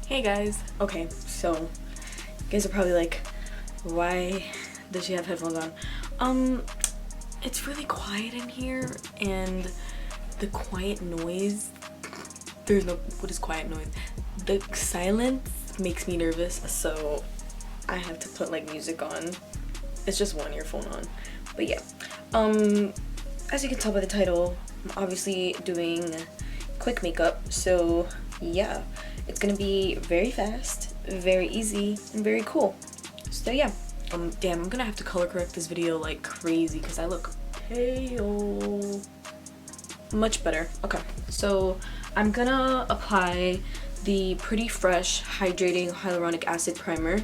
Hey guys. Okay, so you guys are probably like, why does she have headphones on? It's really quiet in here, and the quiet noise, what is quiet noise? The silence makes me nervous, so I have to put like music on. It's just one earphone on. But yeah, as you can tell by the title, I'm obviously doing quick makeup, so yeah, it's gonna be very fast, very easy, and very cool. So yeah, damn, I'm gonna have to color correct this video like crazy because I look pale. Much better. Okay, so I'm gonna apply the Pretty Fresh Hydrating Hyaluronic Acid Primer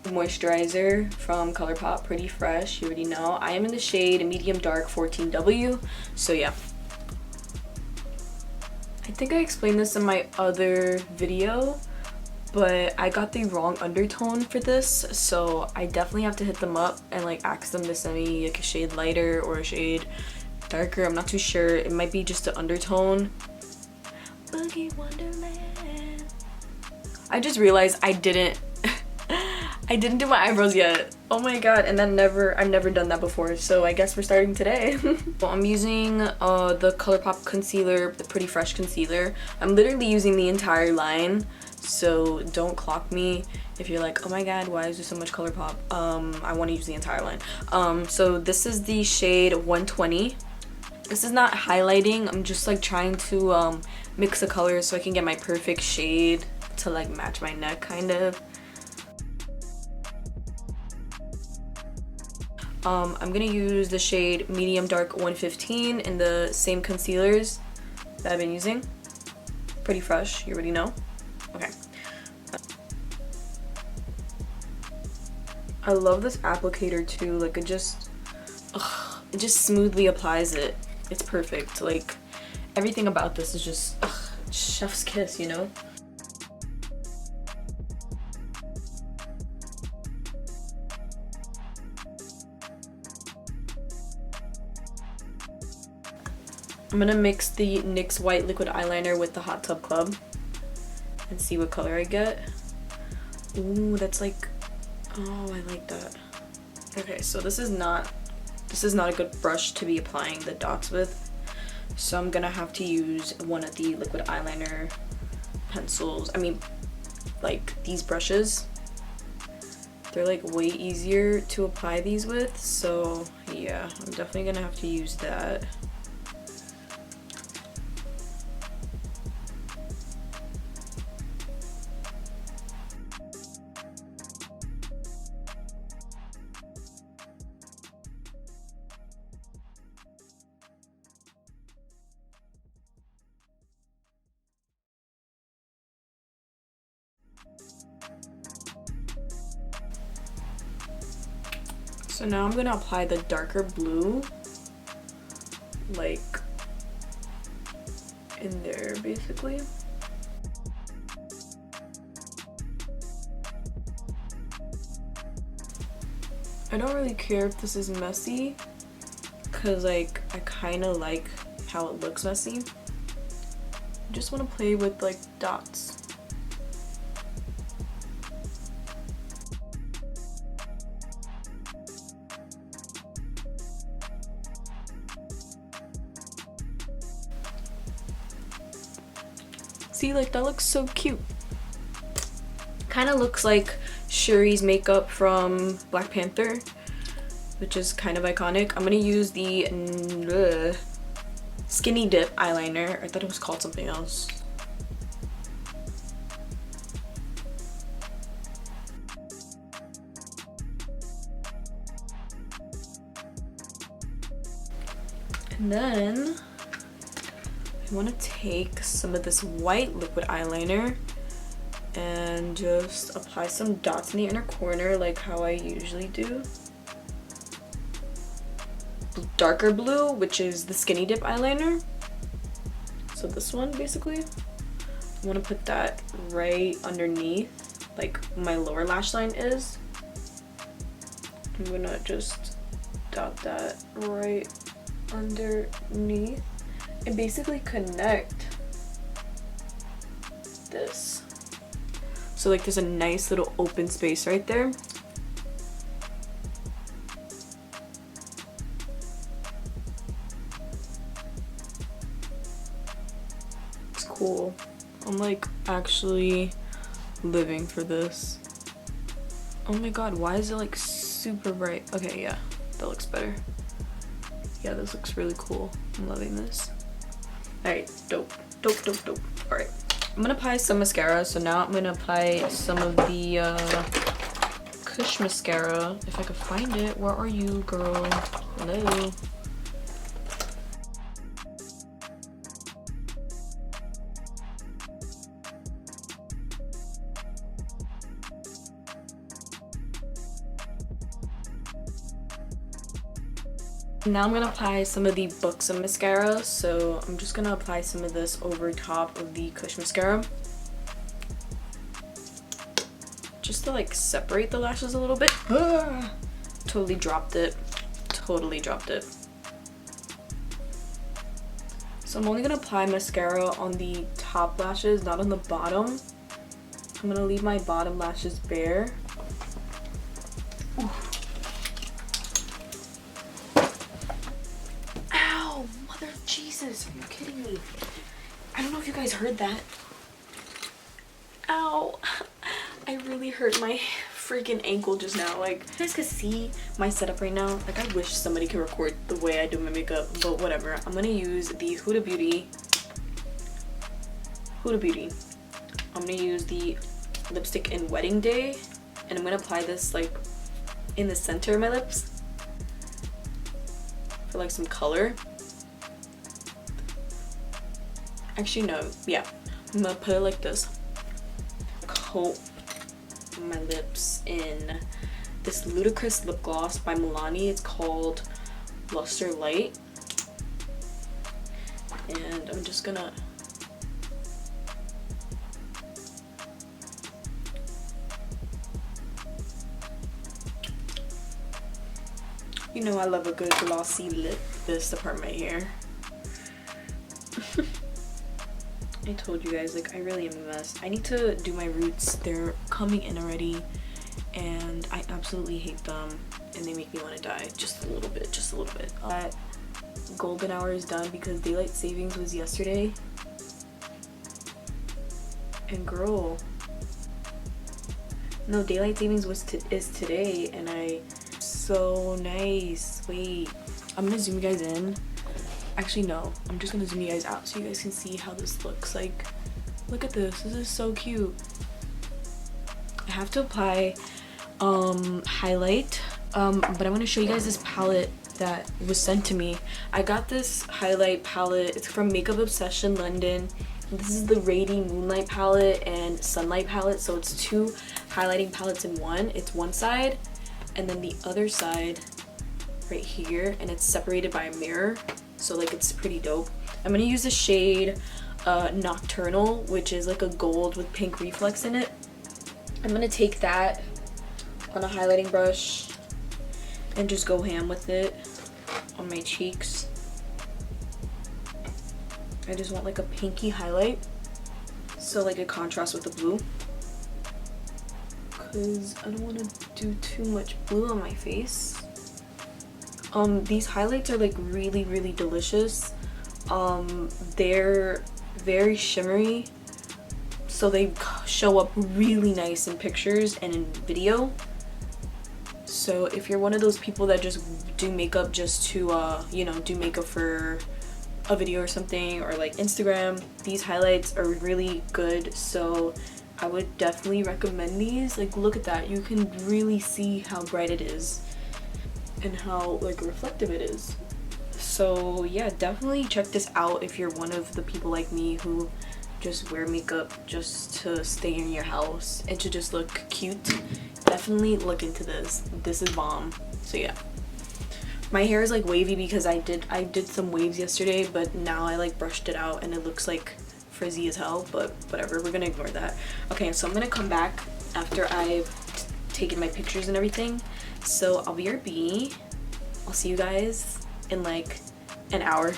moisturizer from ColourPop. Pretty Fresh, you already know. I am in the shade medium dark 14W, so yeah. I think I explained this in my other video, but I got the wrong undertone for this, so I definitely have to hit them up and like ask them to send me like a shade lighter or a shade darker. I'm not too sure. It might be just an undertone. Boogie Wonderland. I just realized I didn't do my eyebrows yet. Oh my god, and then I've never done that before, so I guess we're starting today. Well, I'm using the ColourPop concealer, the Pretty Fresh concealer. I'm literally using the entire line, so don't clock me if you're like, oh my god, why is there so much ColourPop? I want to use the entire line. So this is the shade 120. This is not highlighting, I'm just like trying to mix the colors so I can get my perfect shade to like match my neck kind of. I'm gonna use the shade medium dark 115 in the same concealers that I've been using. Pretty Fresh, you already know. Okay. I love this applicator too, like it just smoothly applies it. It's perfect. Like everything about this is just chef's kiss, you know? I'm gonna mix the NYX white liquid eyeliner with the Hot Tub Club and see what color I get. Ooh, that's like, oh, I like that. Okay, so this is not a good brush to be applying the dots with, so I'm gonna have to use one of the liquid eyeliner pencils. I mean, like these brushes. They're like way easier to apply these with, so yeah, I'm definitely gonna have to use that. So now I'm gonna apply the darker blue, like in there basically. I don't really care if this is messy, cause like I kind of like how it looks messy. I just want to play with like dots. See, like that looks so cute. Kind of looks like Shuri's makeup from Black Panther, which is kind of iconic. I'm gonna use the Skinny Dip eyeliner. I thought it was called something else. And then I want to take some of this white liquid eyeliner and just apply some dots in the inner corner like how I usually do. Darker blue, which is the Skinny Dip eyeliner. So this one basically. I want to put that right underneath, like my lower lash line is. I'm gonna just dot that right underneath and basically connect this. So like there's a nice little open space right there. It's cool. I'm like actually living for this. Oh my god, why is it like super bright? Okay, yeah, that looks better. Yeah, this looks really cool. I'm loving this. Alright, dope. Alright, I'm gonna apply some mascara. So now I'm gonna apply some of the Kush mascara. If I could find it. Where are you, girl? Hello. Now I'm gonna apply some of the Buxom mascara. So I'm just gonna apply some of this over top of the Kush mascara, just to like separate the lashes a little bit. Totally dropped it. So I'm only gonna apply mascara on the top lashes, not on the bottom. I'm gonna leave my bottom lashes bare. Ooh. Jesus, are you kidding me? I don't know if you guys heard that. Ow. I really hurt my freaking ankle just now. Like, you guys can see my setup right now. Like, I wish somebody could record the way I do my makeup, but whatever. I'm gonna use the Huda Beauty. I'm gonna use the lipstick in Wedding Day, and I'm gonna apply this like in the center of my lips for like some color. Actually, no. Yeah. I'm gonna put it like this. Coat my lips in this Ludicrous lip gloss by Milani. It's called Luster Light. And I'm just gonna... You know I love a good glossy lip. This the part right here. I told you guys, like, I really am a mess. I need to do my roots. They're coming in already, and I absolutely hate them, and they make me want to die just a little bit. That golden hour is done because daylight savings was yesterday, and girl, no, daylight savings is today, and so nice. Wait, I'm gonna zoom you guys in. Actually, no, I'm just gonna zoom you guys out so you guys can see how this looks. Like, look at this. This is so cute. I have to apply highlight, but I'm gonna show you guys this palette that was sent to me. I got this highlight palette. It's from Makeup Obsession London. This is the Rady Moonlight palette and Sunlight palette. So it's two highlighting palettes in one. It's one side, and then the other side right here, and it's separated by a mirror. So like it's pretty dope. I'm gonna use the shade Nocturnal, which is like a gold with pink reflex in it. I'm gonna take that on a highlighting brush and just go ham with it on my cheeks. I just want like a pinky highlight, so like a contrast with the blue, because I don't want to do too much blue on my face. These highlights are like really delicious. They're very shimmery, so they show up really nice in pictures and in video. So if you're one of those people that just do makeup just to you know, do makeup for a video or something, or like Instagram, these highlights are really good. So I would definitely recommend these. Like, look at that, you can really see how bright it is and how like reflective it is. So yeah, definitely check this out if you're one of the people like me who just wear makeup just to stay in your house and to just look cute. Definitely look into this. This is bomb. So yeah, my hair is like wavy because I did some waves yesterday, but now I like brushed it out and it looks like frizzy as hell, but whatever, we're gonna ignore that. Okay, so I'm gonna come back after I've taken my pictures and everything. So I'll be your bee. I'll see you guys in like an hour.